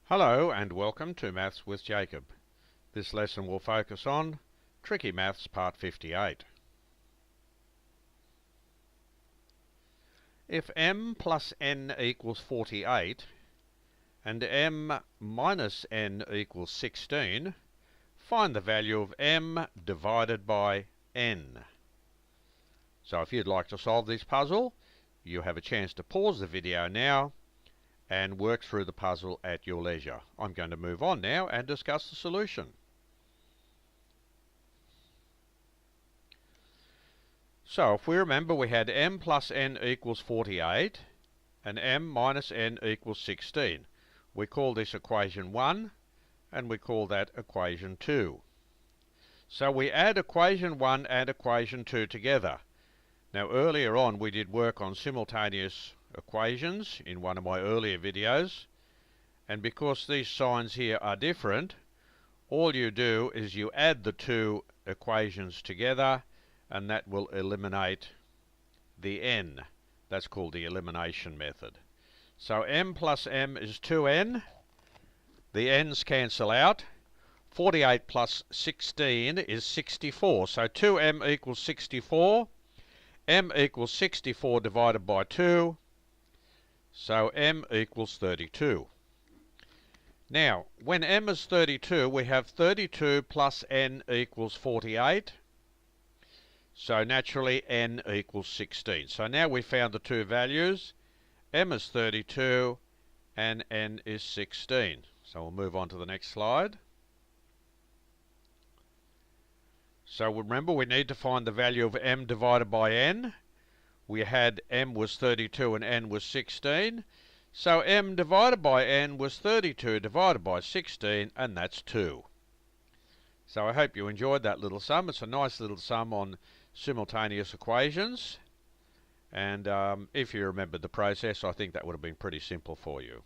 Hello and welcome to Maths with Jacob. This lesson will focus on Tricky Maths Part 58. If m plus n equals 48 and m minus n equals 16, find the value of m divided by n. So if you'd like to solve this puzzle, you have a chance to pause the video now and work through the puzzle at your leisure. I'm going to move on now and discuss the solution. So if we remember, we had m plus n equals 48 and m minus n equals 16. We call this equation 1 and we call that equation 2. So we add equation 1 and equation 2 together. Now earlier on we did work on simultaneous equations in one of my earlier videos, and because these signs here are different, all you do is you add the two equations together and that will eliminate the n. That's called the elimination method. So m plus m is 2n. The n's cancel out. 48 plus 16 is 64. So 2m equals 64. m equals 64 divided by 2. So m equals 32. Now, when m is 32, we have 32 plus n equals 48. So naturally n equals 16. So now we found the two values. M is 32 and n is 16. So we'll move on to the next slide. So remember, we need to find the value of m divided by n. We had m was 32 and n was 16. So m divided by n was 32 divided by 16, and that's 2. So I hope you enjoyed that little sum. It's a nice little sum on simultaneous equations. And if you remembered the process, I think that would have been pretty simple for you.